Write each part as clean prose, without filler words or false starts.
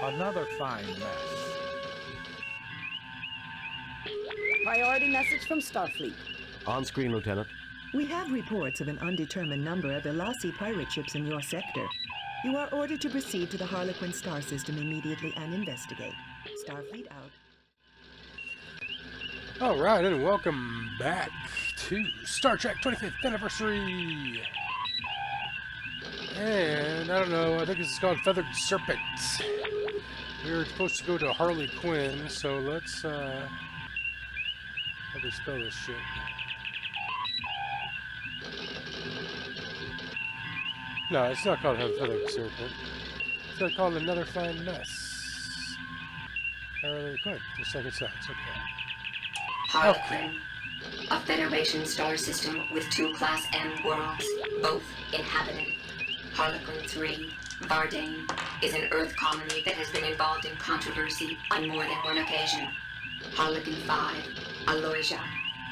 Another fine mess. Priority message from Starfleet. On screen, Lieutenant. We have reports of an undetermined number of Elasi pirate ships in your sector. You are ordered to proceed to the Harlequin star system immediately and investigate. Starfleet out. Alright, and welcome back to Star Trek 25th Anniversary! And, I don't know, I think this is called Feathered Serpent. We're supposed to go to Harley Quinn, so let's, how do we spell this shit? No, it's not called Feathered Serpent. It's called Another Fine Mess. Harley Quinn, just like it sounds, okay. Harlequin, a Federation star system with 2 Class M worlds, both inhabited. Harlequin 3, Vardane, is an Earth colony that has been involved in controversy on more than one occasion. Harlequin 5, Aloysia,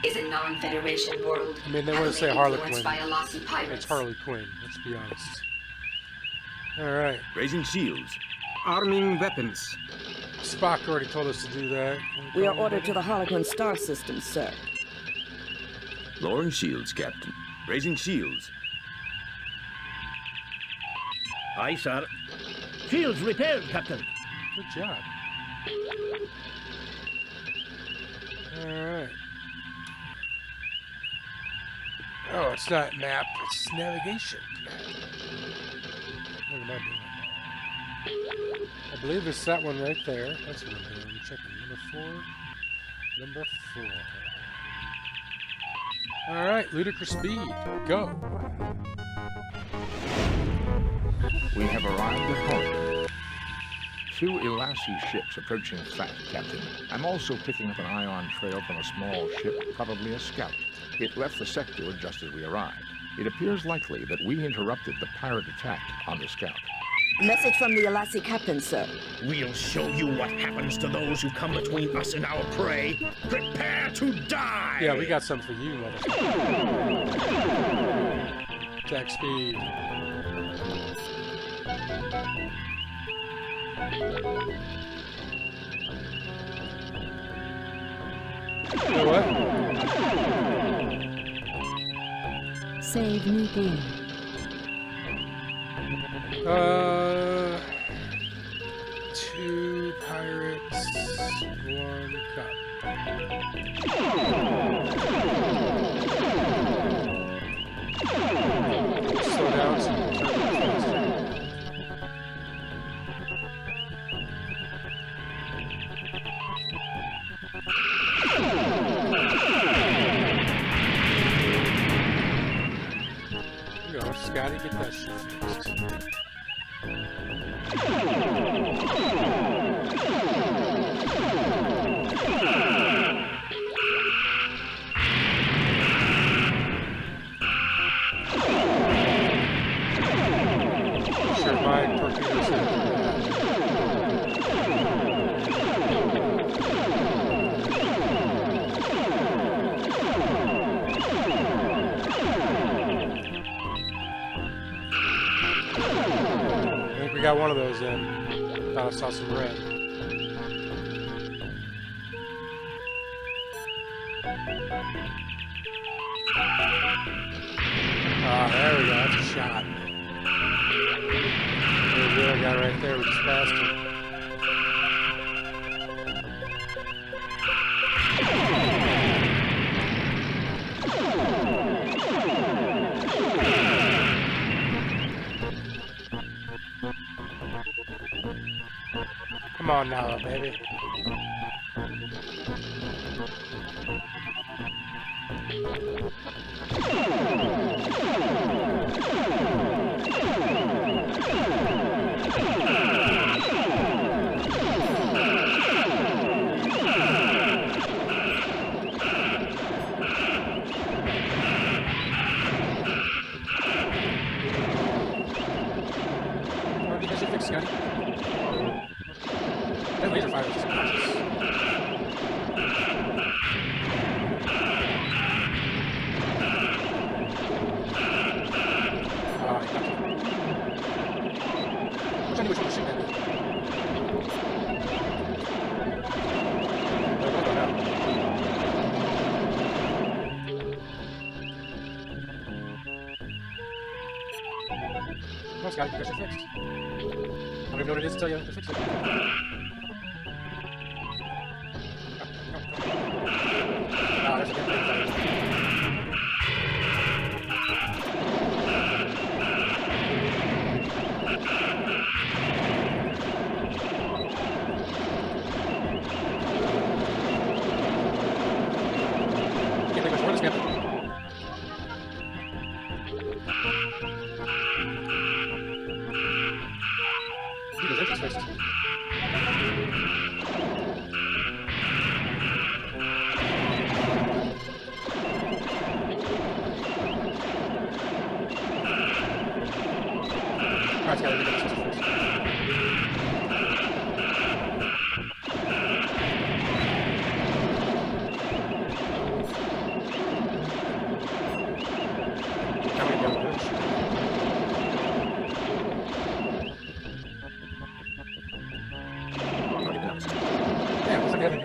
is a non-Federation world. I mean, they want to say Harlequin. By Elasi pirates. It's Harley Quinn, let's be honest. Alright. Raising shields. Arming weapons. Spock already told us to do that. We are ordered to the Harlequin star system, sir. Lowering shields, Captain. Raising shields. Aye, sir. Shields repaired, Captain. Good job. Alright. Oh, it's not map, it's navigation. What am I doing? I believe it's that one right there. That's what I'm doing. I'm checking number 4. Alright, ludicrous speed. Go. We have arrived at Harlequin. 2 Elasi ships approaching fast, Captain. I'm also picking up an ion trail from a small ship, probably a scout. It left the sector just as we arrived. It appears likely that we interrupted the pirate attack on the scout. Message from the Elasi captain, sir. We'll show you what happens to those who come between us and our prey. Prepare to die! Yeah, we got some for you, motherfucker. Attack speed. You know what? Save new game. 2 pirates, 1 cup. Slow down so you can turn it faster. There you go, Scotty, get that shit fixed. Sure, my torpedoes have I think we got one of those in. Thought I saw some red. Ah, there we go. That's a shot. There's the other guy right there, which is faster. Come on now, baby. What did you fix, Scotty? That laser fire is just gorgeous. Oh, Scott, you got your fixed. I don't even know what it is until you fix it. Ah, there's a good thing.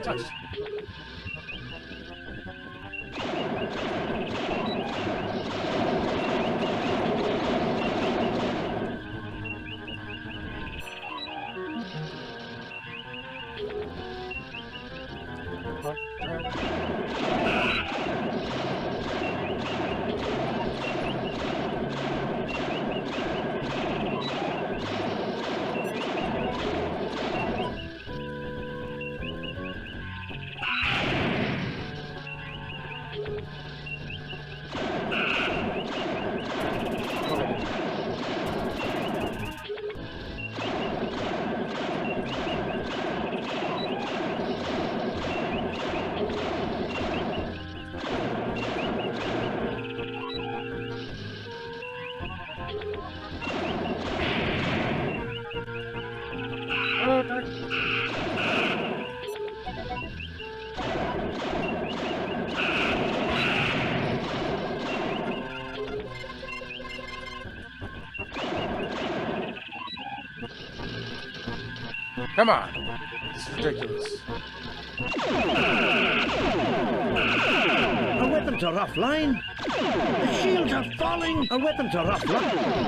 Touched. Come on. This is ridiculous. Our weapons are offline. The shields are falling. Our weapons are offline.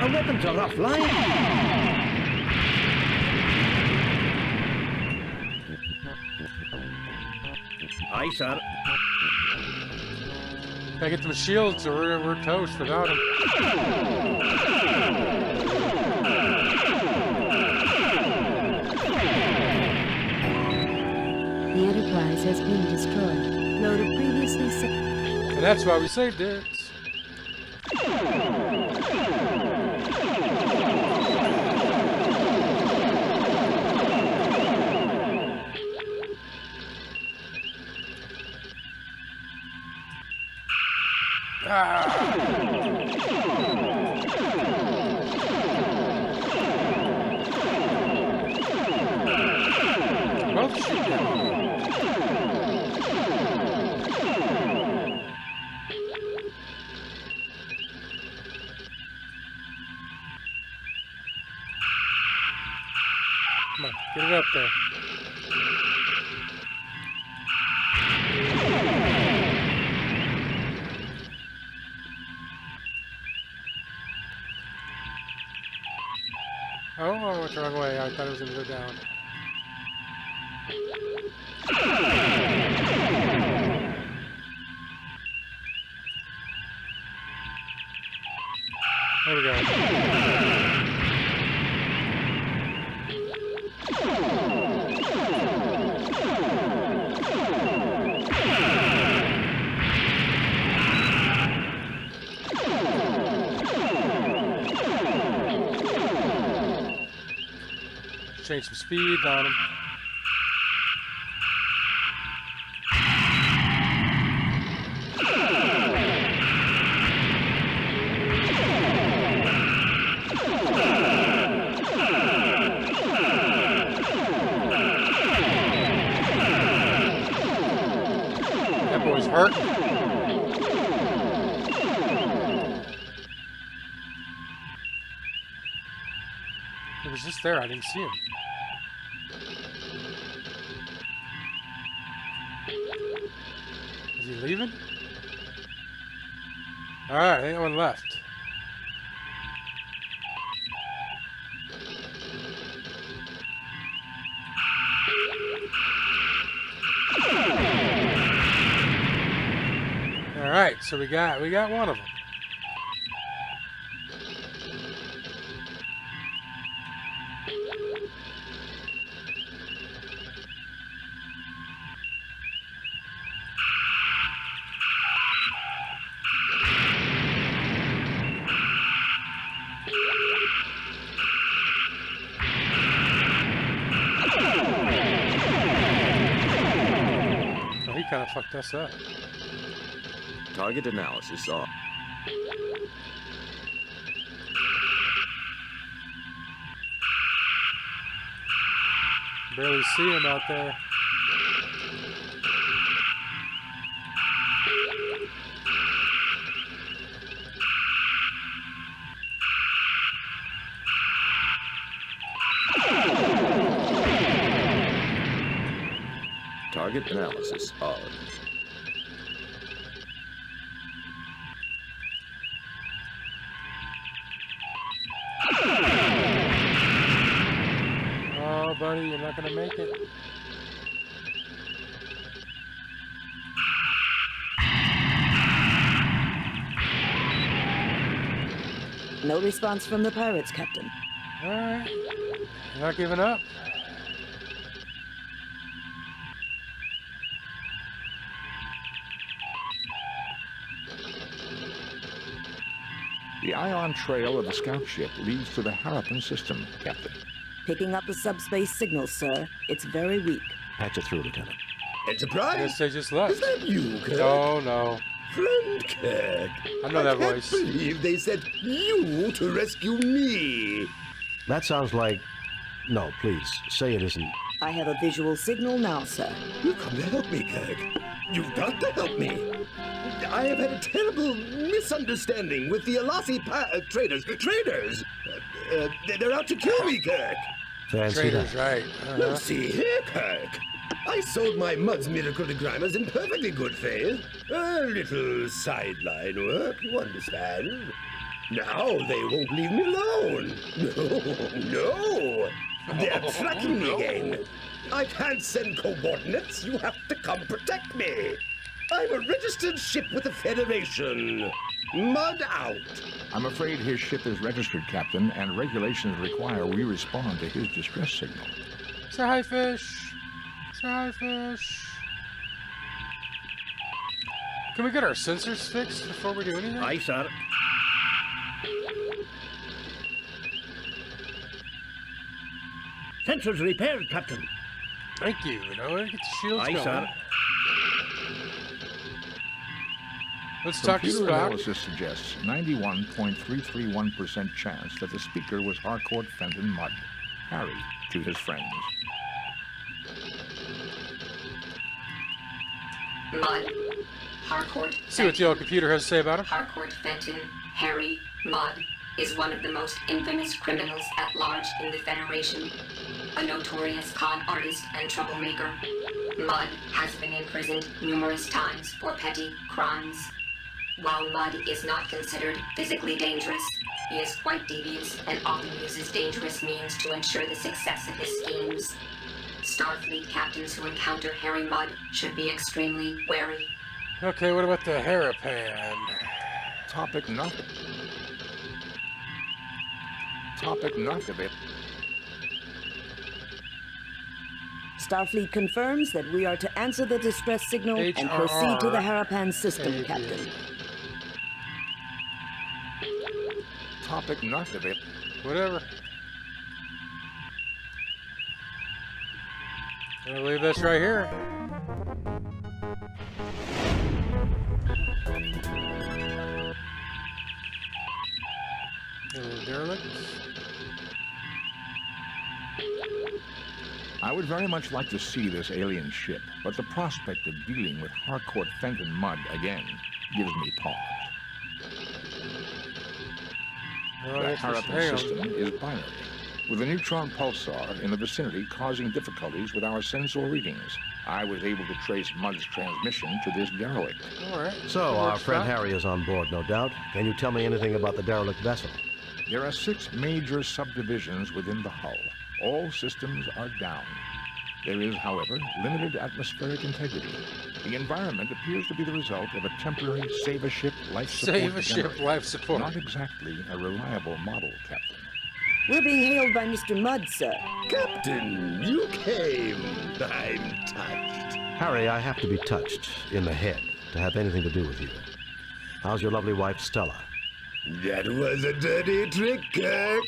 Our weapons are offline. Aye, sir. Gotta get them shields or we're toast without them. The Enterprise has been destroyed. Load of previously set. And that's why we saved it. Well, shoot down. Come on, get it up there. Oh, I went the wrong way. I thought it was going to go down. There we go. Change some speed on him. That boy's hurting. He was just there. I didn't see him. Is he leaving? Alright, I think one left. Alright, so we got one of them. Oh, he kind of fucked us up. Target analysis off. Barely see him out there. Target analysis on. Oh, buddy, you're not gonna make it. No response from the pirates, Captain. Alright. You're not giving up? The ion trail of the scout ship leads to the Harappan system, Captain. Picking up the subspace signal, sir. It's very weak. Patch it through, Lieutenant. Enterprise? Guess they just left. Is that you, Kirk? No, no. Friend Kirk. I know that can't voice. believe they sent you to rescue me. That sounds like... No, please, say it isn't. I have a visual signal now, sir. You've come to help me, Kirk. You've got to help me. I have had a terrible misunderstanding with the Alasi traders. Traders? They're out to kill me, Kirk. Fancy Trader's that. right. Well, see here, Kirk. I sold my Mud's miracle digrammas in perfectly good faith. A little sideline work, you understand. Now they won't leave me alone. No. They're tracking me again. I can't send coordinates. You have to come protect me. I'm a registered ship with the Federation. Mud out. I'm afraid his ship is registered, Captain, and regulations require we respond to his distress signal. Say hi, fish. Say hi, fish. Can we get our sensors fixed before we do anything? Aye, sir. Sensors repaired, Captain. Thank you. Now we get the shields Aye, going. sir. Let's talk to Computer Spock. analysis suggests 91.331% chance that the speaker was Harcourt Fenton Mudd, Harry, to his friends. Mudd, Harcourt. See what the old computer has to say about him. Harcourt Fenton, Harry Mudd, is one of the most infamous criminals at large in the Federation. A notorious con artist and troublemaker, Mudd has been imprisoned numerous times for petty crimes. While Mudd is not considered physically dangerous, he is quite devious and often uses dangerous means to ensure the success of his schemes. Starfleet captains who encounter Harry Mudd should be extremely wary. Okay, what about the Harappan? Topic nothing. Topic nothing. Starfleet confirms that we are to answer the distress signal and proceed to the Harappan system, HRR. Captain. Topic nothing. Whatever. I'll leave this right here. Little derelict. I would very much like to see this alien ship, but the prospect of dealing with Harcourt Fenton Mudd again gives me pause. Oh, The that's just- Harappan hang on. system is binary. with a neutron pulsar in the vicinity causing difficulties with our sensor readings. I was able to trace Mudd's transmission to this derelict. All right. So, our friend Harry is on board, no doubt. Can you tell me anything about the derelict vessel? There are 6 major subdivisions within the hull. All systems are down. There is, however, limited atmospheric integrity. The environment appears to be the result of a temporary save-a-ship life support Save-a-ship generator. life support. Not exactly a reliable model, Captain. We're being hailed by Mr. Mudd, sir. Captain, you came. I'm touched. Harry, I have to be touched in the head to have anything to do with you. How's your lovely wife, Stella? That was a dirty trick, Kirk.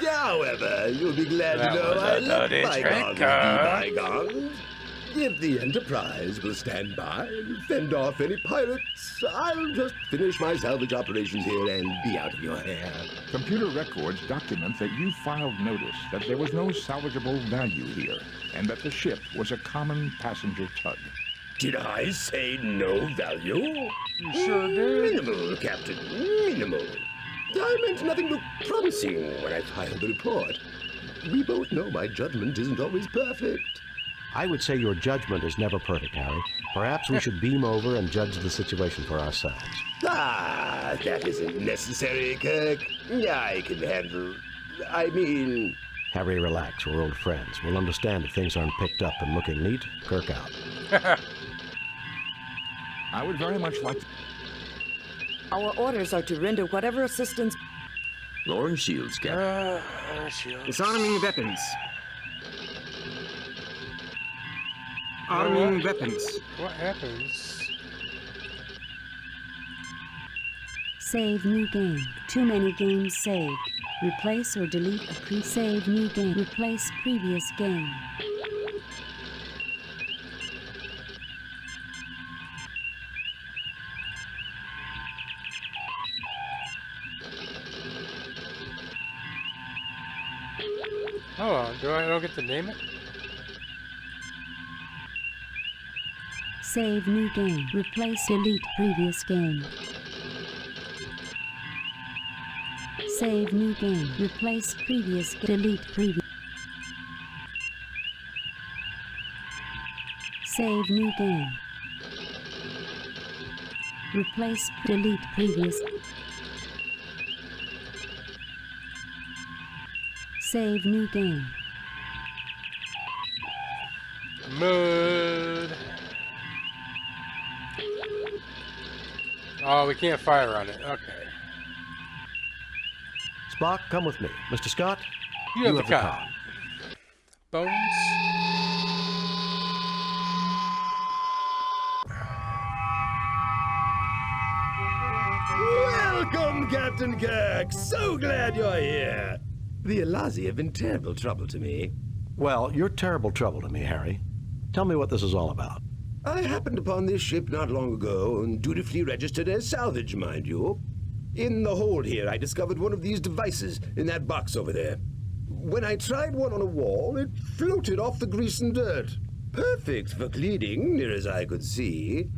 However, you'll be glad That to know was I a let dirty bygones trick, be Kirk. bygones. If the Enterprise will stand by and fend off any pirates, I'll just finish my salvage operations here and be out of your hair. Computer records document that you filed notice that there was no salvageable value here, and that the ship was a common passenger tug. Did I say no value? You sure did. Minimal, Captain, minimal. I meant nothing but promising when I filed the report. We both know my judgment isn't always perfect. I would say your judgment is never perfect, Harry. Perhaps we should beam over and judge the situation for ourselves. Ah, that isn't necessary, Kirk. I can handle... I mean... Harry, relax. We're old friends. We'll understand if things aren't picked up and looking neat. Kirk out. I would very much like to... Our orders are to render whatever assistance... Lowering shields, Captain. Shields. Disarming weapons. Arming weapons. What happens? Save new game. Too many games saved. Replace or delete a pre-save new game. Replace previous game. Oh, I don't get to name it? Save new game. Replace delete previous game. Save new game. Replace previous. Delete previous. Save new game. Replace. Delete previous. Save new game. Mood. Oh, we can't fire on it. Okay. Spock, come with me. Mr. Scott, You have the con. Bones. Welcome, Captain Kirk. So glad you're here. The Elazi have been terrible trouble to me. Well, you're terrible trouble to me, Harry. Tell me what this is all about. I happened upon this ship not long ago and dutifully registered as salvage, mind you. In the hold here, I discovered one of these devices in that box over there. When I tried one on a wall, it floated off the grease and dirt. Perfect for cleaning, near as I could see.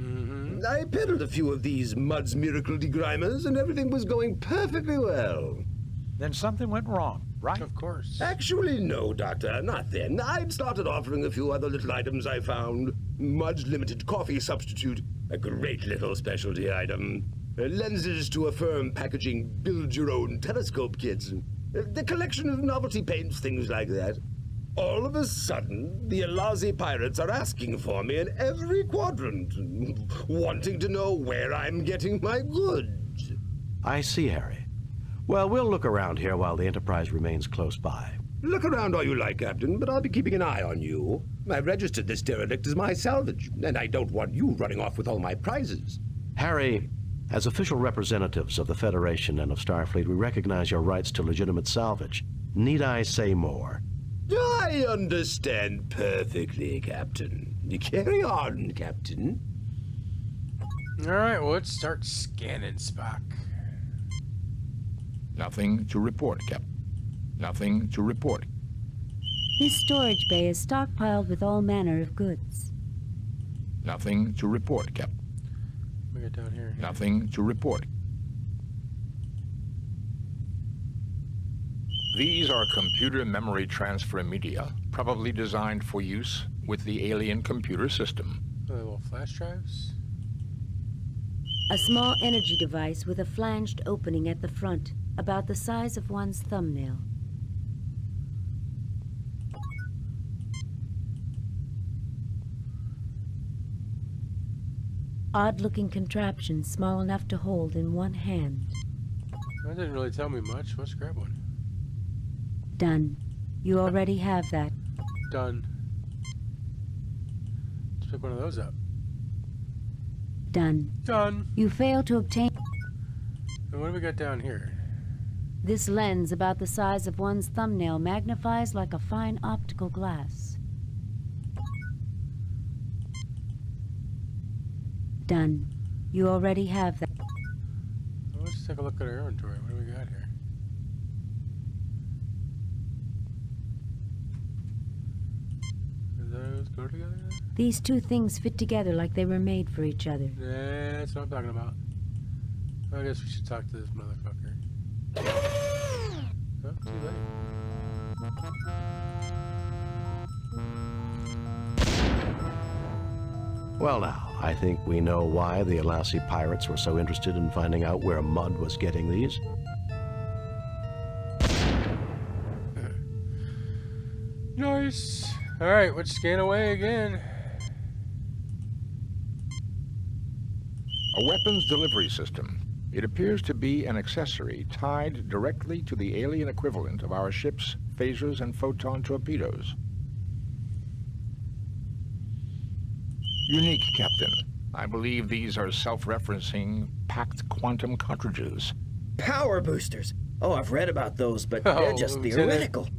I peddled a few of these Mudd's Miracle Degrimers, and everything was going perfectly well. Then something went wrong, right? Of course. Actually, no, Doctor, not then. I'd started offering a few other little items I found. Mudd's Limited Coffee Substitute, a great little specialty item. Lenses to affirm packaging build-your-own telescope kits. The collection of novelty paints, things like that. All of a sudden, the Elazi pirates are asking for me in every quadrant, wanting to know where I'm getting my goods. I see, Harry. Well, we'll look around here while the Enterprise remains close by. Look around all you like, Captain, but I'll be keeping an eye on you. I've registered this derelict as my salvage, and I don't want you running off with all my prizes. Harry, as official representatives of the Federation and of Starfleet, we recognize your rights to legitimate salvage. Need I say more? I understand perfectly, Captain. Carry on, Captain. All right, well, let's start scanning, Spock. Nothing to report, Captain. Nothing to report. This storage bay is stockpiled with all manner of goods. Nothing to report, Captain. We get down here. Nothing to report. These are computer memory transfer media, probably designed for use with the alien computer system. Little flash drives. A small energy device with a flanged opening at the front, about the size of one's thumbnail. Odd-looking contraption small enough to hold in one hand. That didn't really tell me much. Let's grab one. Done. You already have that. Done. Let's pick one of those up. Done. Done. You fail to obtain... And what do we got down here? This lens, about the size of one's thumbnail, magnifies like a fine optical glass. Done. You already have that. Well, let's take a look at our inventory. What do we got here? Do those go together? These two things fit together like they were made for each other. Yeah, that's what I'm talking about. I guess we should talk to this motherfucker. Oh, too late. Well now, I think we know why the Alassi pirates were so interested in finding out where Mudd was getting these. Nice. Alright, let's scan away again. A weapons delivery system. It appears to be an accessory tied directly to the alien equivalent of our ship's phasers and photon torpedoes. Unique, Captain. I believe these are self-referencing packed quantum cartridges. Power boosters. Oh, I've read about those, but they're just theoretical.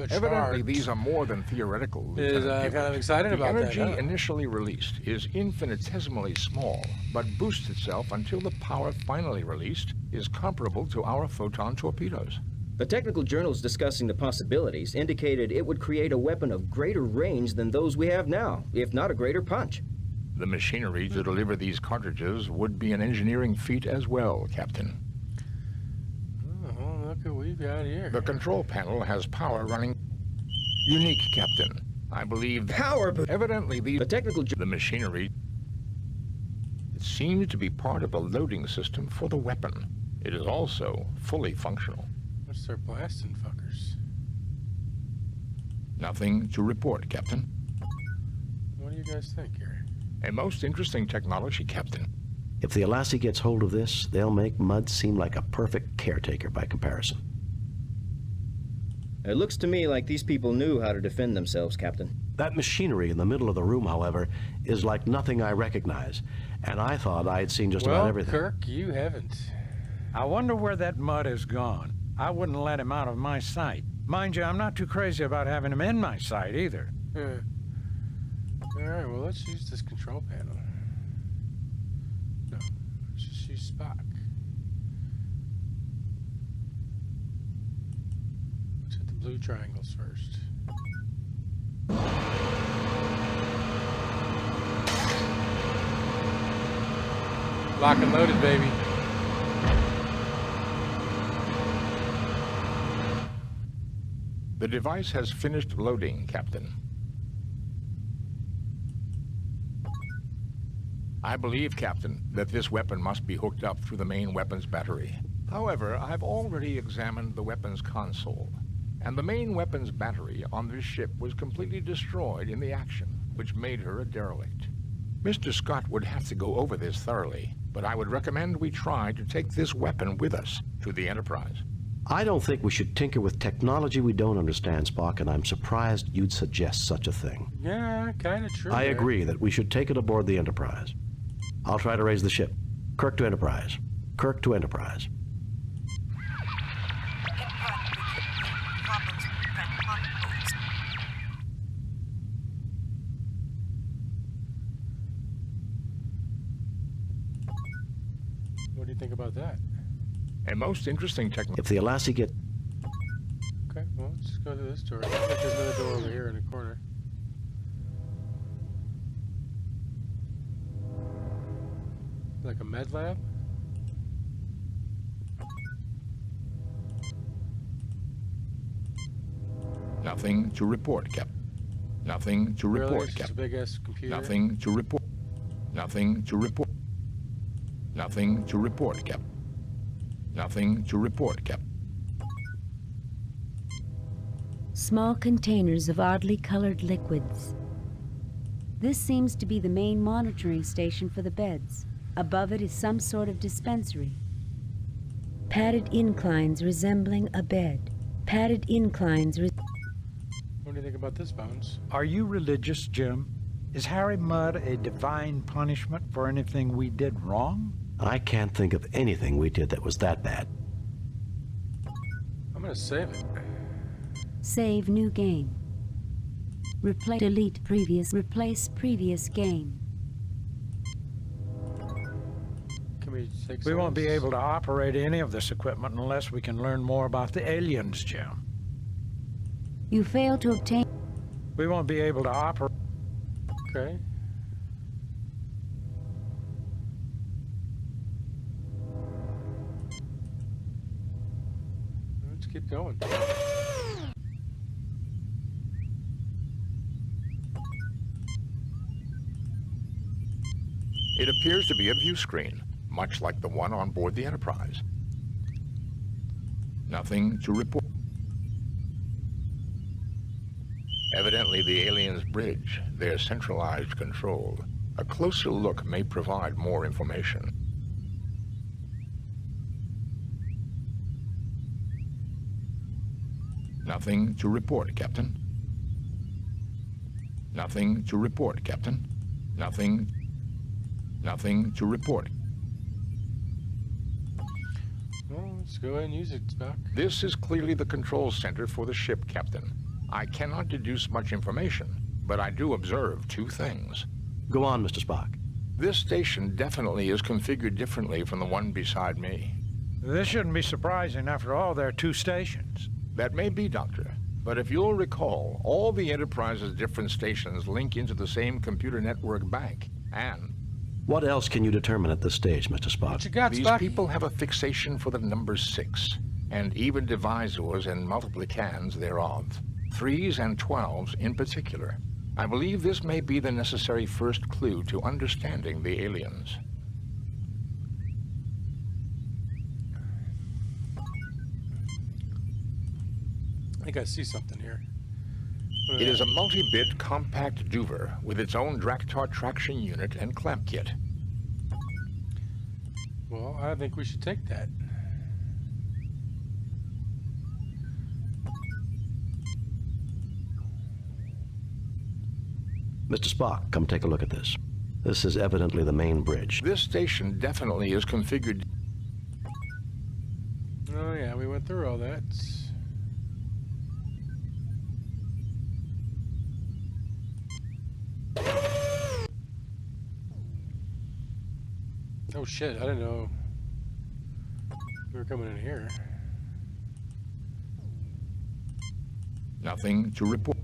Evidently, these are more than theoretical. Is kind of excited about that. The energy initially released is infinitesimally small, but boosts itself until the power finally released is comparable to our photon torpedoes. The technical journals discussing the possibilities indicated it would create a weapon of greater range than those we have now, if not a greater punch. The machinery to deliver these cartridges would be an engineering feat as well, Captain. Oh, look what we've got here. The control panel has power running. Unique, Captain. I believe power, but evidently the machinery. It seems to be part of the loading system for the weapon. It is also fully functional. Let's start blasting fuckers. Nothing to report, Captain. What do you guys think here? A most interesting technology, Captain. If the Alassi gets hold of this, they'll make Mudd seem like a perfect caretaker by comparison. It looks to me like these people knew how to defend themselves, Captain. That machinery in the middle of the room, however, is like nothing I recognize, and I thought I had seen just about everything. Kirk, you haven't. I wonder where that Mudd has gone. I wouldn't let him out of my sight. Mind you, I'm not too crazy about having him in my sight, either. Alright, well, let's use this control panel. No, let's just use Spock. Let's hit the blue triangles first. Lock and loaded, baby. The device has finished loading, Captain. I believe, Captain, that this weapon must be hooked up through the main weapons battery. However, I've already examined the weapons console, and the main weapons battery on this ship was completely destroyed in the action, which made her a derelict. Mr. Scott would have to go over this thoroughly, but I would recommend we try to take this weapon with us to the Enterprise. I don't think we should tinker with technology we don't understand, Spock, and I'm surprised you'd suggest such a thing. Yeah, kind of true. I agree that we should take it aboard the Enterprise. I'll try to raise the ship. Kirk to Enterprise. Kirk to Enterprise. What do you think about that? A most interesting technology. If the Alassi get... Okay, well, let's just go to this door. I think there's another door over here in the corner. Like a med lab? Nothing to report, Captain. Nothing to Really? report, It's just a Captain. big-ass computer? Nothing to report. Nothing to report. Nothing to report, Captain. Nothing to report, Captain. Small containers of oddly colored liquids. This seems to be the main monitoring station for the beds. Above it is some sort of dispensary. Padded inclines resembling a bed. Padded inclines. What do you think about this, Bones? Are you religious, Jim? Is Harry Mudd a divine punishment for anything we did wrong? I can't think of anything we did that was that bad. I'm gonna save it. Save new game. Delete previous. Replace previous game. Can we take We some won't of be this? able to operate any of this equipment unless we can learn more about the aliens, Jim. You fail to obtain. We won't be able to operate. Okay. Let's keep going. It appears to be a view screen, much like the one on board the Enterprise. Nothing to report. Evidently the aliens' bridge, their centralized control. A closer look may provide more information. Nothing to report, Captain. Nothing to report, Captain. Nothing to report. Well, let's go ahead and use it, Spock. This is clearly the control center for the ship, Captain. I cannot deduce much information, but I do observe two things. Go on, Mr. Spock. This station definitely is configured differently from the one beside me. This shouldn't be surprising. After all, there are two stations. That may be, Doctor. But if you'll recall, all the Enterprise's different stations link into the same computer network bank, and... What else can you determine at this stage, Mr. Spock? What you got, These Spock? people have a fixation for the number 6, and even divisors and multiplicans thereof. 3s and 12s in particular. I believe this may be the necessary first clue to understanding the aliens. I think I see something here. It is a multi-bit compact Duver with its own Draktar traction unit and clamp kit. Well, I think we should take that. Mr. Spock, come take a look at this. This is evidently the main bridge. This station definitely is configured. Oh yeah, we went through all that. Oh shit, I didn't know we were coming in here. Nothing to report.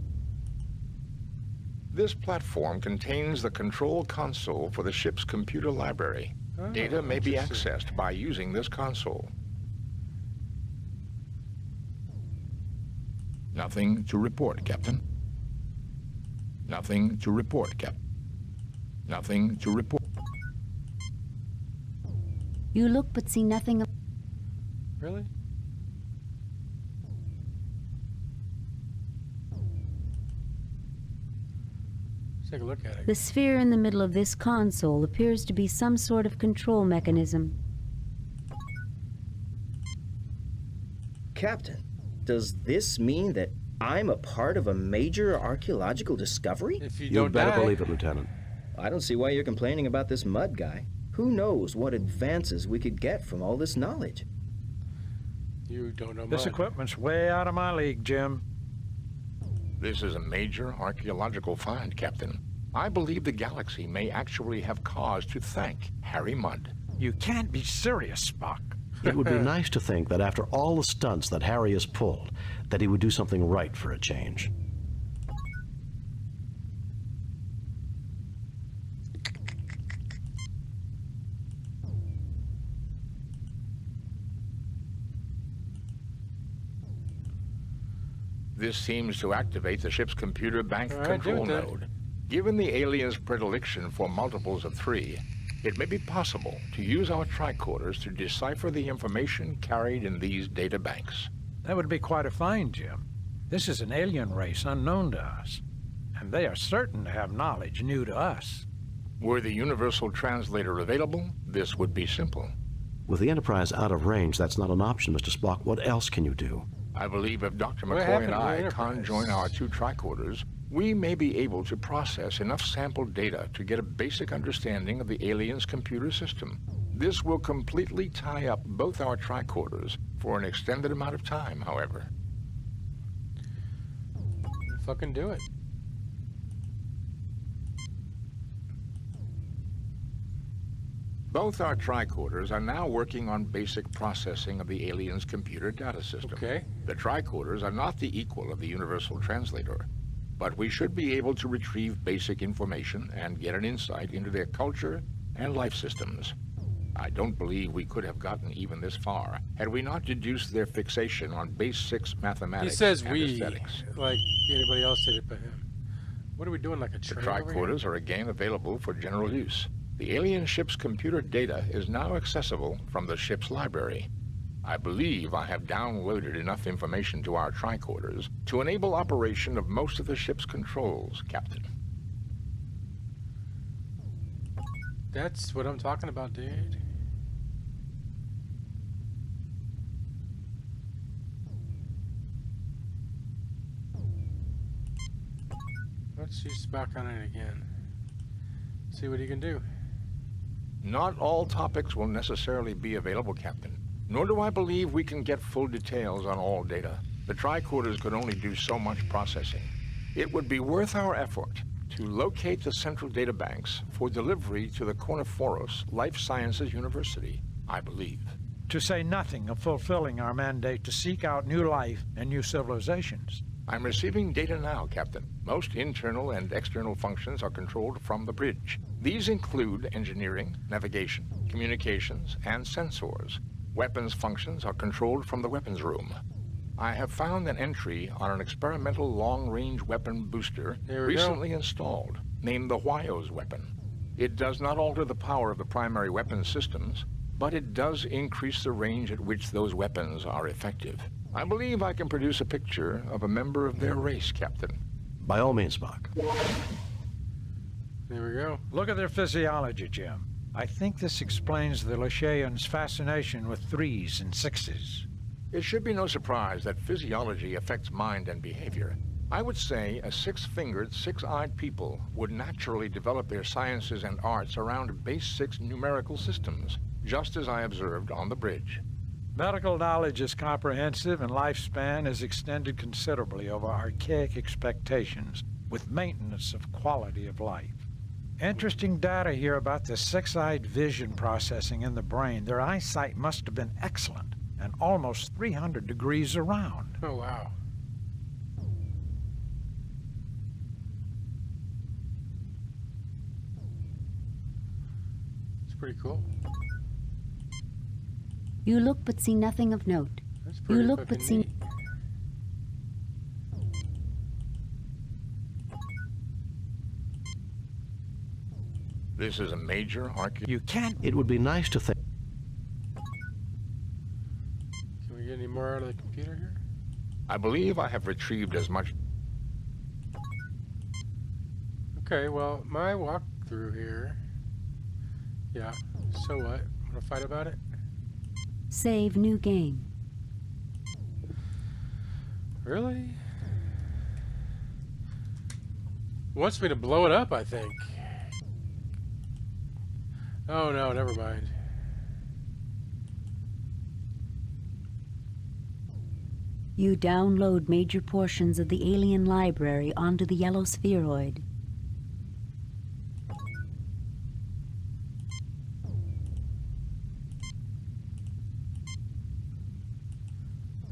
This platform contains the control console for the ship's computer library. Oh, Data may be interesting. accessed by using this console. Nothing to report, Captain. Nothing to report, Captain. Nothing to report. You look but see nothing of. Really? Let's take a look at it. The sphere in the middle of this console appears to be some sort of control mechanism. Captain, does this mean that I'm a part of a major archaeological discovery? If you You'd don't better die, believe it, Lieutenant. I don't see why you're complaining about this Mudd guy. Who knows what advances we could get from all this knowledge? you don't know This much. equipment's way out of my league, Jim. This is a major archaeological find, Captain. I believe the galaxy may actually have cause to thank Harry Mudd. You can't be serious, Spock. It would be nice to think that after all the stunts that Harry has pulled, that he would do something right for a change. This seems to activate the ship's computer bank control node. Given the aliens' predilection for multiples of 3, it may be possible to use our tricorders to decipher the information carried in these data banks. That would be quite a find, Jim. This is an alien race unknown to us, and they are certain to have knowledge new to us. Were the Universal Translator available, this would be simple. With the Enterprise out of range, that's not an option, Mr. Spock. What else can you do? I believe if Dr. McCoy and I conjoin our 2 tricorders, we may be able to process enough sample data to get a basic understanding of the aliens' computer system. This will completely tie up both our tricorders for an extended amount of time, however. Fucking do it. Both our tricorders are now working on basic processing of the aliens' computer data system. Okay. The tricorders are not the equal of the Universal Translator, but we should be able to retrieve basic information and get an insight into their culture and life systems. I don't believe we could have gotten even this far had we not deduced their fixation on base 6 mathematics. He says and we, aesthetics. like anybody else did it but him. What are we doing, like a The train over here? tricorders are again available for general use. The alien ship's computer data is now accessible from the ship's library. I believe I have downloaded enough information to our tricorders to enable operation of most of the ship's controls, Captain. That's what I'm talking about, dude. Let's use back on it again. See what he can do. Not all topics will necessarily be available, Captain. Nor do I believe we can get full details on all data. The tricorders could only do so much processing. It would be worth our effort to locate the central data banks for delivery to the Kornephoros Life Sciences University, I believe. To say nothing of fulfilling our mandate to seek out new life and new civilizations. I'm receiving data now, Captain. Most internal and external functions are controlled from the bridge. These include engineering, navigation, communications, and sensors. Weapons functions are controlled from the weapons room. I have found an entry on an experimental long-range weapon booster recently installed, named the Huayos weapon. It does not alter the power of the primary weapon systems, but it does increase the range at which those weapons are effective. I believe I can produce a picture of a member of their race, Captain. By all means, Spock. There we go. Look at their physiology, Jim. I think this explains the Lashaeans' fascination with 3s and 6s. It should be no surprise that physiology affects mind and behavior. I would say a 6-fingered, 6-eyed people would naturally develop their sciences and arts around base 6 numerical systems, just as I observed on the bridge. Medical knowledge is comprehensive and lifespan is extended considerably over archaic expectations, with maintenance of quality of life. Interesting data here about the 6-eyed vision processing in the brain. Their eyesight must have been excellent and almost 300 degrees around. Oh, wow. It's pretty cool. You look but see nothing of note. That's You pretty look fucking but see... neat. This is a major You can't... It would be nice to think... Can we get any more out of the computer here? I believe I have retrieved as much. Okay, well, my walkthrough here. Yeah, so what? Wanna fight about it? Save new game. Really? Wants me to blow it up, I think. Oh no, never mind. You download major portions of the alien library onto the yellow spheroid.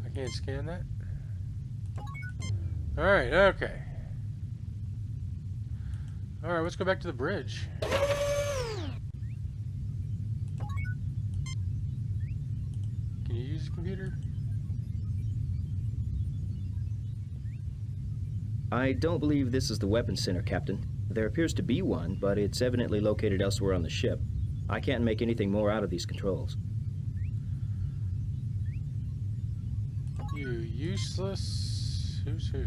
I can't scan that? Alright, okay. Alright, let's go back to the bridge. Can you use the computer? I don't believe this is the weapons center, Captain. There appears to be one, but it's evidently located elsewhere on the ship. I can't make anything more out of these controls. You useless... Who's who?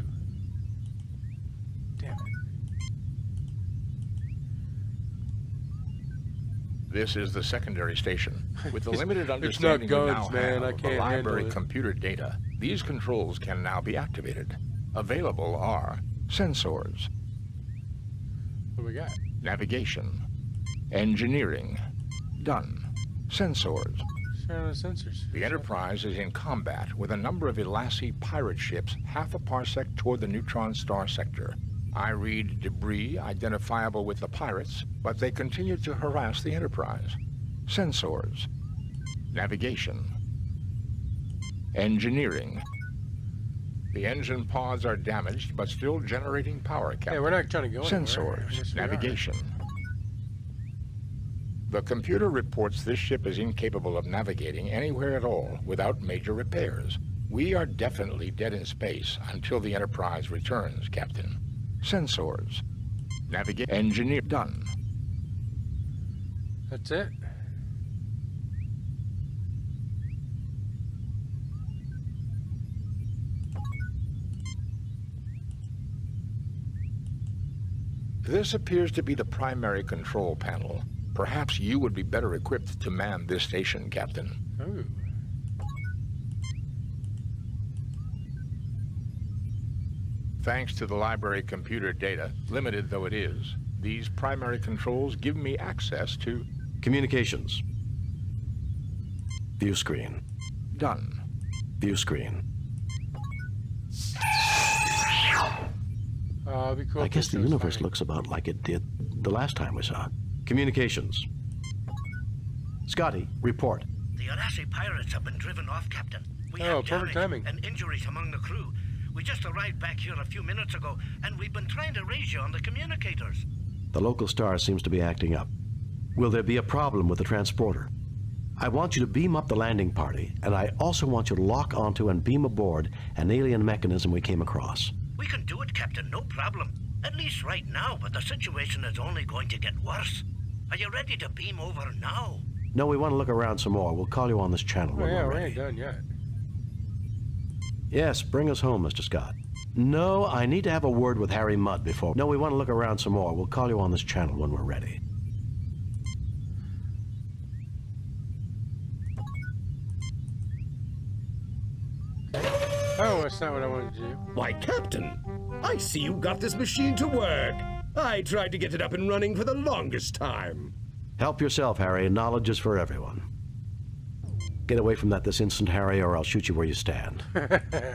Damn it. This is the secondary station. With the limited It's not understanding we now guns, man. I have of the can't handle library it. computer data, these controls can now be activated. Available are sensors, What do we got? navigation, engineering. Done. Sensors. Turn on the sensors. The Enterprise is in combat with a number of Elassie pirate ships half a parsec toward the neutron star sector. I read debris identifiable with the pirates, but they continue to harass the Enterprise. Sensors. Navigation. Engineering. The engine pods are damaged, but still generating power, Captain. Hey, we're not trying to go anywhere. Sensors. Yes, we are. Navigation. The computer reports this ship is incapable of navigating anywhere at all without major repairs. We are definitely dead in space until the Enterprise returns, Captain. Sensors. Navigate. Engineer. Done. That's it? This appears to be the primary control panel. Perhaps you would be better equipped to man this station, Captain. Ooh. Thanks to the library computer data, limited though it is, these primary controls give me access to... Communications. View screen. Done. View screen. It'd be cool I if guess this the was universe funny. looks about like it did the last time we saw it. Communications. Scotty, report. The Elassie pirates have been driven off, Captain. We Oh, have perfect damage timing. and injuries among the crew. We just arrived back here a few minutes ago, and we've been trying to raise you on the communicators. The local star seems to be acting up. Will there be a problem with the transporter? I want you to beam up the landing party, and I also want you to lock onto and beam aboard an alien mechanism we came across. We can do it, Captain, no problem. At least right now, but the situation is only going to get worse. Are you ready to beam over now? No, we want to look around some more. We'll call you on this channel Oh, when yeah, we're we ready. ain't done yet. Yes, bring us home, Mr. Scott. No, I need to have a word with Harry Mudd before... No, we want to look around some more. We'll call you on this channel when we're ready. Oh, that's not what I wanted to do. Why, Captain, I see you got this machine to work. I tried to get it up and running for the longest time. Help yourself, Harry. Knowledge is for everyone. Get away from that this instant, Harry, or I'll shoot you where you stand.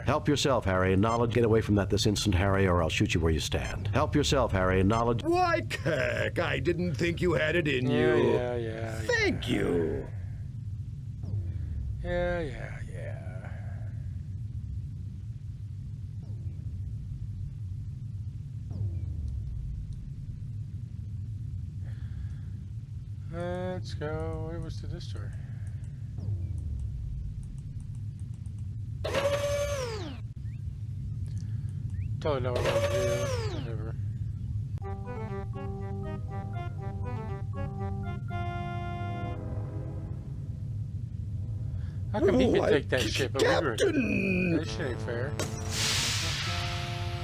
Help yourself, Harry. Knowledge. Get away from that this instant, Harry, or I'll shoot you where you stand. Help yourself, Harry. Knowledge. Why, Kirk, I didn't think you had it in Yeah, you. yeah. Thank you. Yeah. Let's go. Where was the destroyer? Totally know what I want to do. Whatever. How come he can take that shit, but we were... Captain! That shit ain't fair.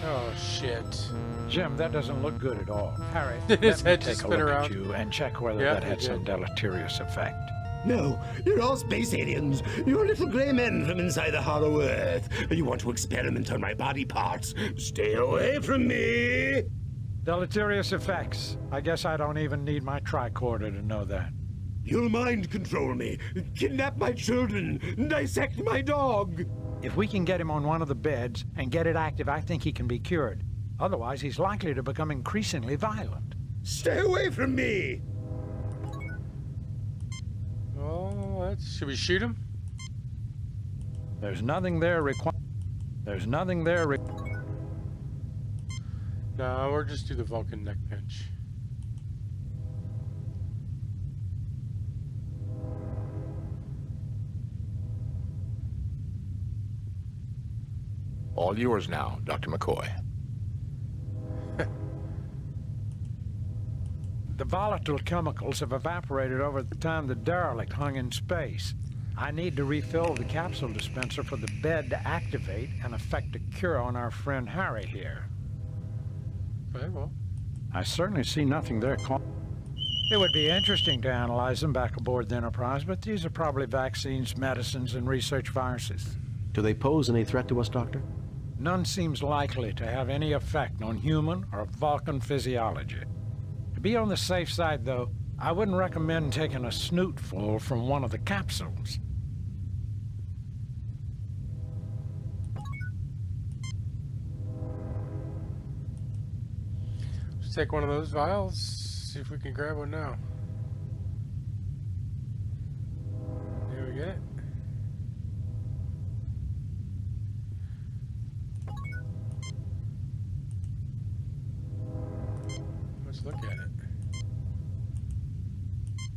Oh, shit. Jim, that doesn't look good at all. Harry, His let me head just take a spin look around. at you and check whether Yeah, that it had some did. deleterious effect. No, you're all space aliens. You're little gray men from inside the hollow earth. You want to experiment on my body parts. Stay away from me. Deleterious effects. I guess I don't even need my tricorder to know that. You'll mind control me, kidnap my children, dissect my dog. If we can get him on one of the beds and get it active, I think he can be cured. Otherwise, he's likely to become increasingly violent. Stay away from me. Oh, should we shoot him? There's nothing there No, we'll just do the Vulcan neck pinch. All yours now, Dr. McCoy. The volatile chemicals have evaporated over the time the derelict hung in space. I need to refill the capsule dispenser for the bed to activate and effect a cure on our friend Harry here. Very well. I certainly see nothing there. It would be interesting to analyze them back aboard the Enterprise, but these are probably vaccines, medicines, and research viruses. Do they pose any threat to us, Doctor? None seems likely to have any effect on human or Vulcan physiology. To be on the safe side, though, I wouldn't recommend taking a snootful from one of the capsules. Let's take one of those vials, see if we can grab one now. Here we get it. Let's look at it.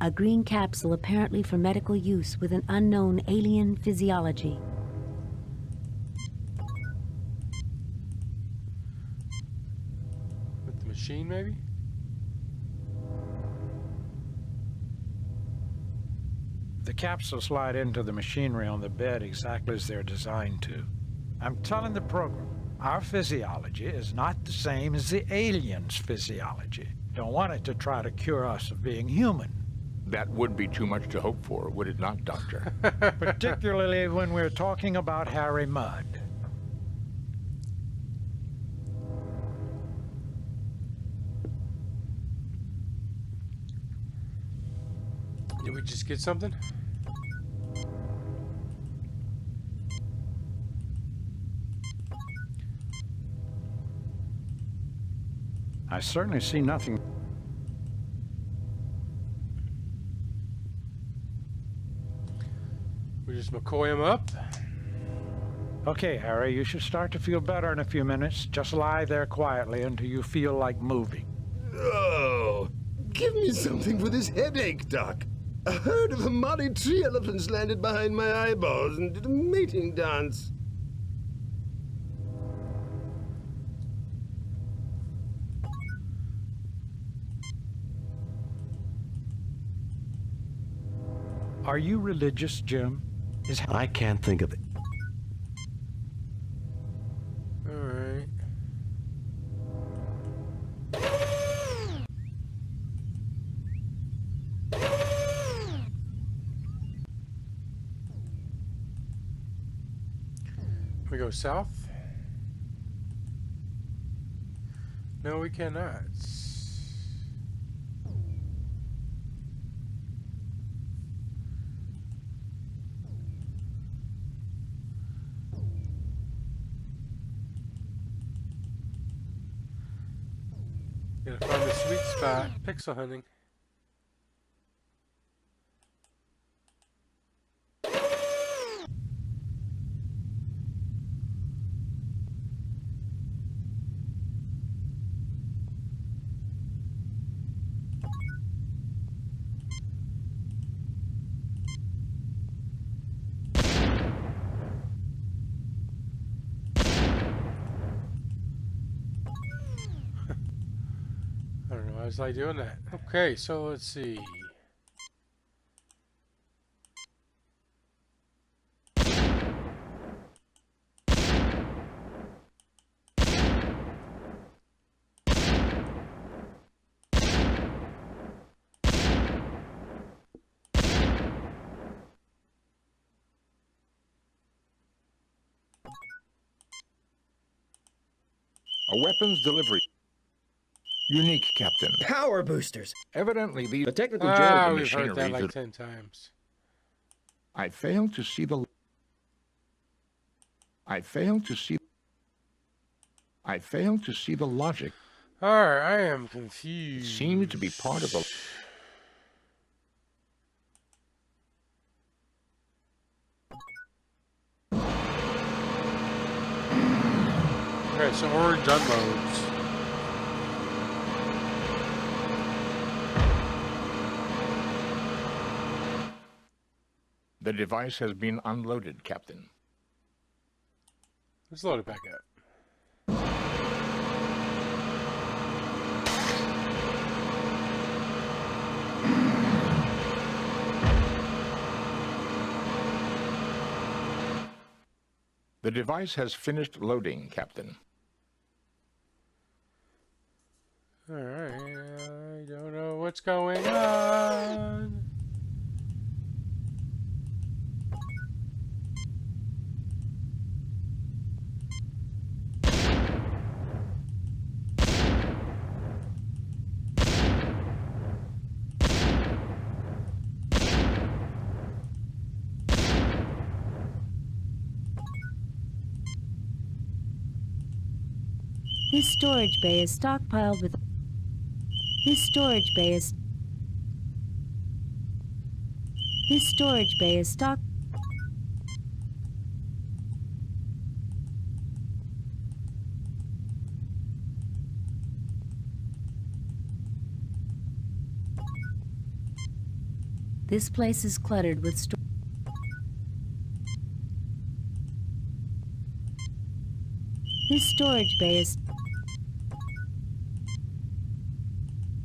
A green capsule apparently for medical use with an unknown alien physiology. With the machine, maybe? The capsules slide into the machinery on the bed exactly as they're designed to. I'm telling the program, our physiology is not the same as the aliens' physiology. Don't want it to try to cure us of being human. That would be too much to hope for, would it not, Doctor? Particularly when we're talking about Harry Mudd. Did we just get something? I certainly see nothing. We just McCoy him up. Okay, Harry, you should start to feel better in a few minutes. Just lie there quietly until you feel like moving. Oh, give me something for this headache, Doc. A herd of Amari tree elephants landed behind my eyeballs and did a mating dance. Are you religious, Jim? I can't think of it. All right. We go south? No, we cannot. Gotta find the sweet spot. Pixel hunting. I don't know why was I doing that. Okay, so let's see. A weapons delivery. Unique, Captain. Power boosters. Evidently, the technical journal of the We've heard machinery that like that 10 times. I failed to see the logic. Alright, I am confused. It seemed to be part of the... Okay, so orange unloads. The device has been unloaded, Captain. Let's load it back up. The device has finished loading, Captain. Alright, I don't know what's going on. This storage bay is stockpiled with... This storage bay is... This storage bay is stock... This place is cluttered with This storage bay is...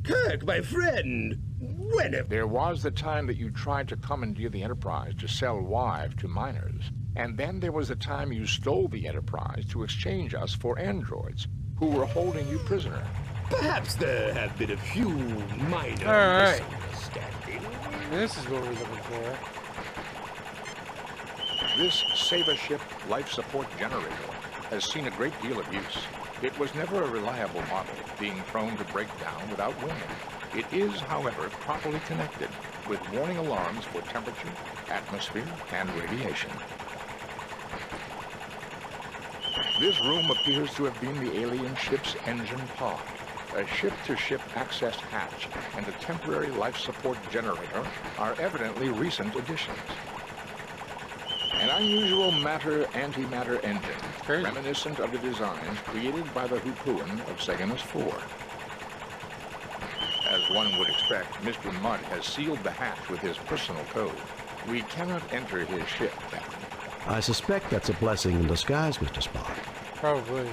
Kirk, my friend! When have... There was the time that you tried to commandeer the Enterprise to sell Wive to miners. And then there was the time you stole the Enterprise to exchange us for androids, who were holding you prisoner. Perhaps there have been a few minor Alright. misunderstandings. This is what we're looking for. This Saber ship life support generator has seen a great deal of use. It was never a reliable model, being prone to break down without warning. It is, however, properly connected, with warning alarms for temperature, atmosphere, and radiation. This room appears to have been the alien ship's engine pod. A ship-to-ship access hatch and a temporary life support generator are evidently recent additions. An unusual matter-antimatter engine, reminiscent of the designs created by the Hoopoon of Segamus 4. As one would expect, Mr. Mudd has sealed the hatch with his personal code. We cannot enter his ship, Captain. I suspect that's a blessing in disguise, Mr. Spock. Probably.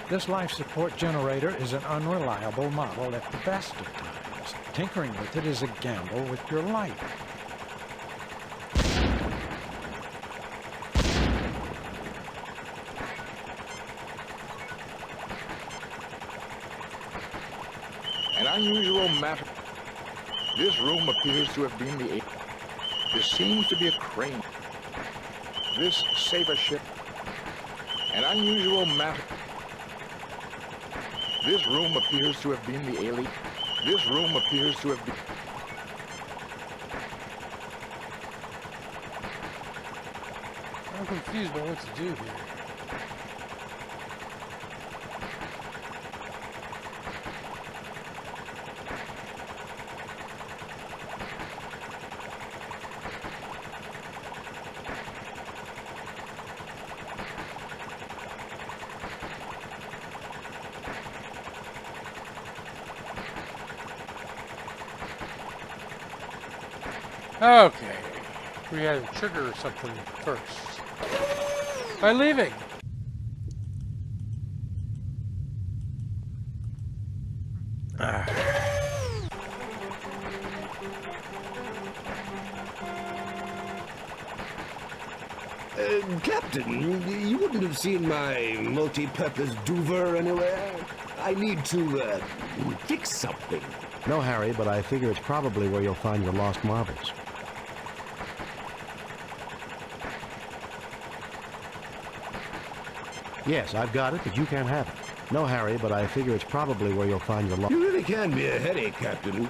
This life support generator is an unreliable model at the best of times. Tinkering with it is a gamble with your life. An unusual matter. This room appears to have been the... This seems to be a crane. This Saber ship. An unusual matter. This room appears to have been the alien. This room appears to have been... I'm confused about what to do here. Okay, we had to trigger something first. By leaving. Captain, you wouldn't have seen my multi-purpose duver anywhere? I need to, fix something. No, Harry, but I figure it's probably where you'll find your lost marbles. Yes, I've got it, but you can't have it. No, Harry, but I figure it's probably where you'll find your lost... You really can be a headache, Captain.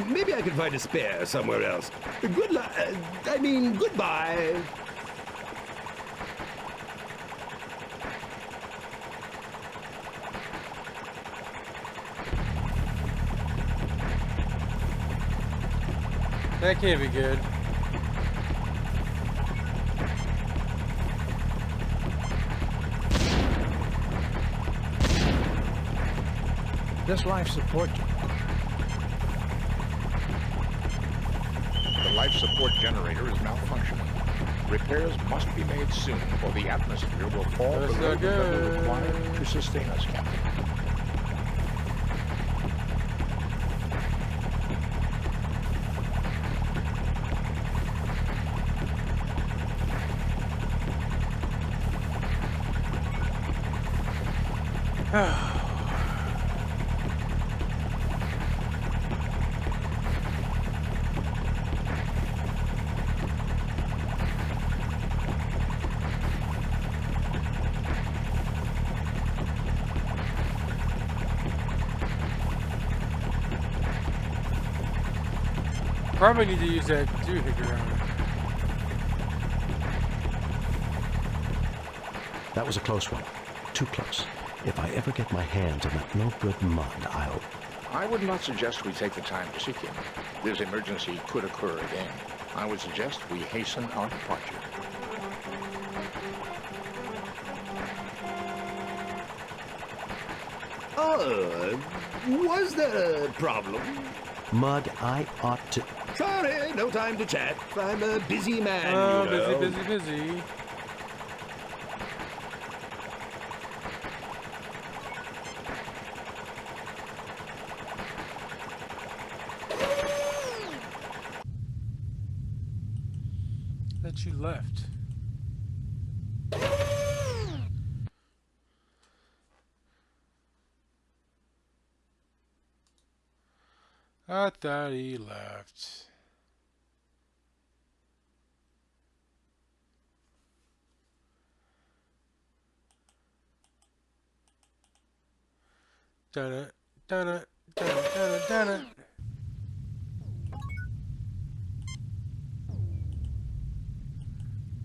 Maybe I can find a spare somewhere else. Good luck. I mean, goodbye. That can't be good. This life support... The life support generator is malfunctioning. Repairs must be made soon, or the atmosphere will fall below the level required to sustain us, Captain. Probably need to use that doohickey around. That was a close one. Too close. If I ever get my hands on that no-good mud, I'll... I would not suggest we take the time to seek him. This emergency could occur again. I would suggest we hasten our departure. Was there a problem? Mud, I ought to... Sorry, no time to chat. I'm a busy man, Oh, you know. busy. That you left. I thought he left. Dun it, dun it, dun it, dun it, dun it.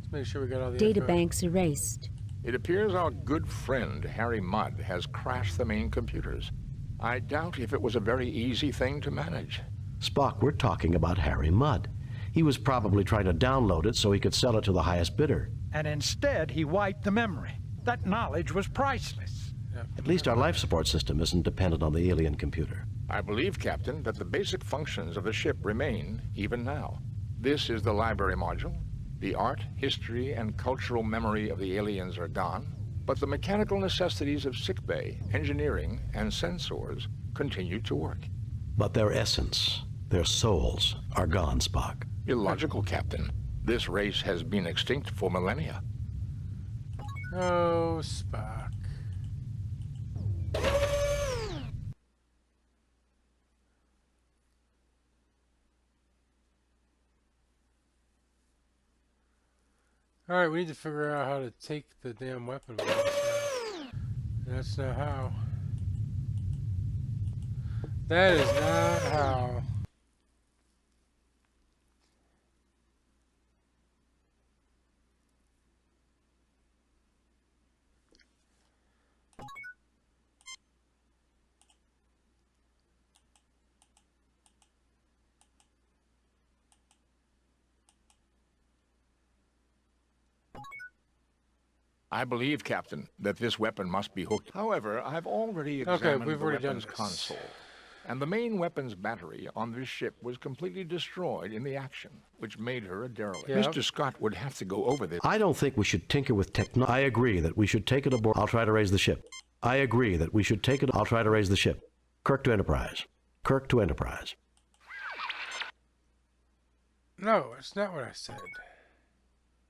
Let's make sure we got all the Data info. banks erased. It appears our good friend, Harry Mudd, has crashed the main computers. I doubt if it was a very easy thing to manage. Spock, we're talking about Harry Mudd. He was probably trying to download it so he could sell it to the highest bidder. And instead, he wiped the memory. That knowledge was priceless. At least our life support system isn't dependent on the alien computer. I believe, Captain, that the basic functions of the ship remain even now. This is the library module. The art, history, and cultural memory of the aliens are gone, but the mechanical necessities of sickbay, engineering, and sensors continue to work. But their essence, their souls, are gone, Spock. Illogical, Captain. This race has been extinct for millennia. Oh, Spock. Alright, we need to figure out how to take the damn weapon with us now. That's not how. That is not how. I believe, Captain, that this weapon must be hooked. However, I've already examined we've the already done weapons this. console, and the main weapons battery on this ship was completely destroyed in the action, which made her a derelict. Yep. Mr. Scott would have to go over this. I don't think we should tinker with techno... I agree that we should take it aboard. I'll try to raise the ship. I agree that we should take it... I'll try to raise the ship. Kirk to Enterprise. Kirk to Enterprise. No, it's not what I said.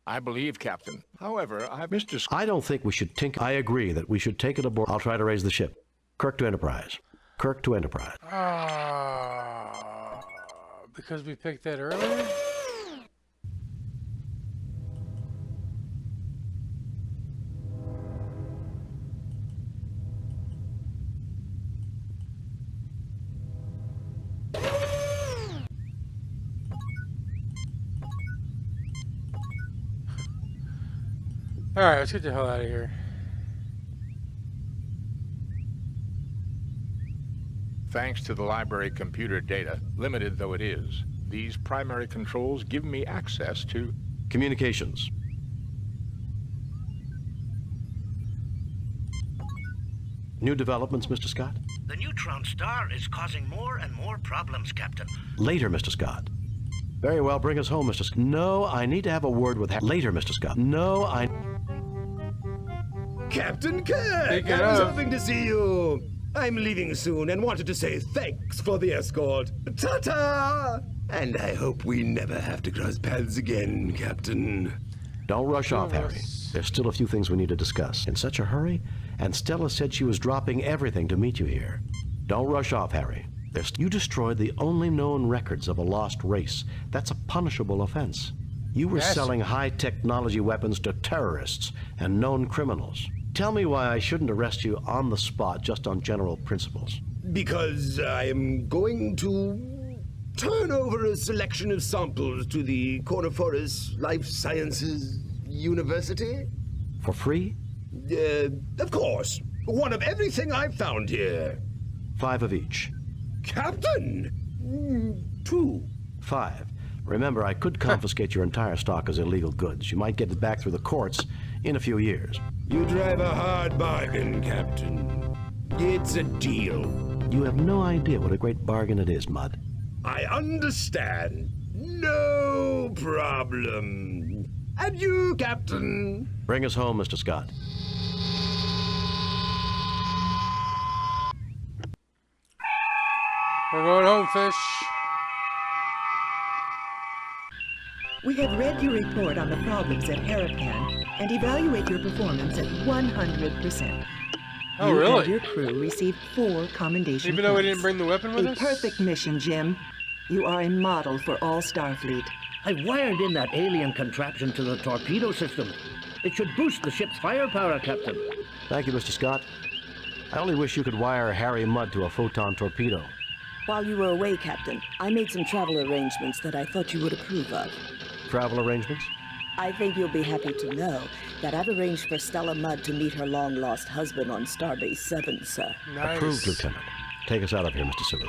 I believe, Captain. However, Mr. Scott... I don't think we should tinker... I agree that we should take it aboard. I'll try to raise the ship. Kirk to Enterprise. Kirk to Enterprise. Because we picked that earlier? Alright, let's get the hell out of here. Thanks to the library computer data, limited though it is, these primary controls give me access to... Communications. New developments, Mr. Scott? The neutron star is causing more and more problems, Captain. Later, Mr. Scott. Very well, bring us home, Mr. Scott. No, I need to have a word with... Later, Mr. Scott. No, I... Captain Kirk, I'm hoping to see you. I'm leaving soon and wanted to say thanks for the escort. Ta-ta! And I hope we never have to cross paths again, Captain. Don't rush off, Harry. There's still a few things we need to discuss. In such a hurry? and Stella said she was dropping everything to meet you here. Don't rush off, Harry. You destroyed the only known records of a lost race. That's a punishable offense. You were selling high-technology weapons to terrorists and known criminals. Tell me why I shouldn't arrest you on the spot just on general principles. Because I am going to turn over a selection of samples to the Corniforous Life Sciences University. For free? Of course. One of everything I've found here. 5 of each. Captain! 2. 5. Remember, I could confiscate your entire stock as illegal goods. You might get it back through the courts in a few years. You drive a hard bargain, Captain. It's a deal. You have no idea what a great bargain it is, Mudd. I understand. No problem. Adieu, Captain. Bring us home, Mr. Scott. We're going home, fish. We have read your report on the problems at Harapan and evaluate your performance at 100%. Oh, you really? And your crew received 4 commendation Even though we points. didn't bring the weapon with us? A perfect mission, Jim. You are a model for all Starfleet. I wired in that alien contraption to the torpedo system. It should boost the ship's firepower, Captain. Thank you, Mr. Scott. I only wish you could wire Harry Mudd to a photon torpedo. While you were away, Captain, I made some travel arrangements that I thought you would approve of. Travel arrangements? I think you'll be happy to know that I've arranged for Stella Mudd to meet her long-lost husband on Starbase 7, sir. Nice. Approved, Lieutenant. Take us out of here, Mr. Saru.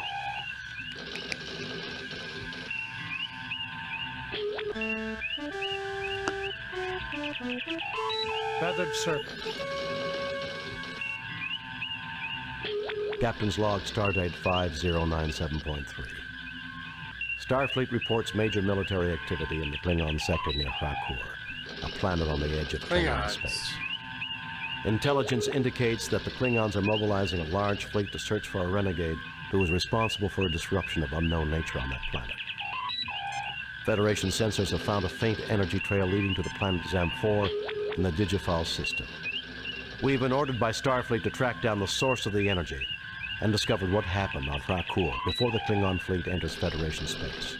Feathered Serpent. Captain's log, stardate 5097.3. Starfleet reports major military activity in the Klingon sector near Krakur, a planet on the edge of Klingon space. Intelligence indicates that the Klingons are mobilizing a large fleet to search for a renegade who is responsible for a disruption of unknown nature on that planet. Federation sensors have found a faint energy trail leading to the planet Zam-4 in the Digifal system. We've been ordered by Starfleet to track down the source of the energy and discovered what happened on Krakur before the Klingon fleet enters Federation space.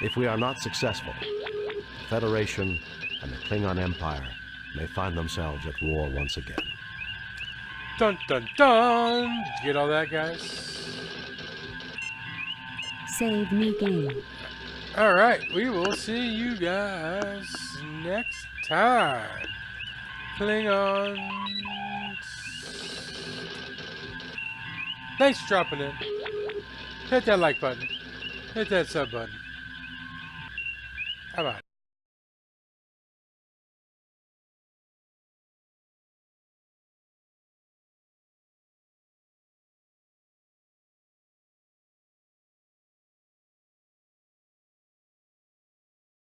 If we are not successful, the Federation and the Klingon Empire may find themselves at war once again. Dun dun dun! Did you get all that, guys? Save new game. Alright, we will see you guys next time. Klingons. Thanks for dropping in. Hit that like button. Hit that sub button.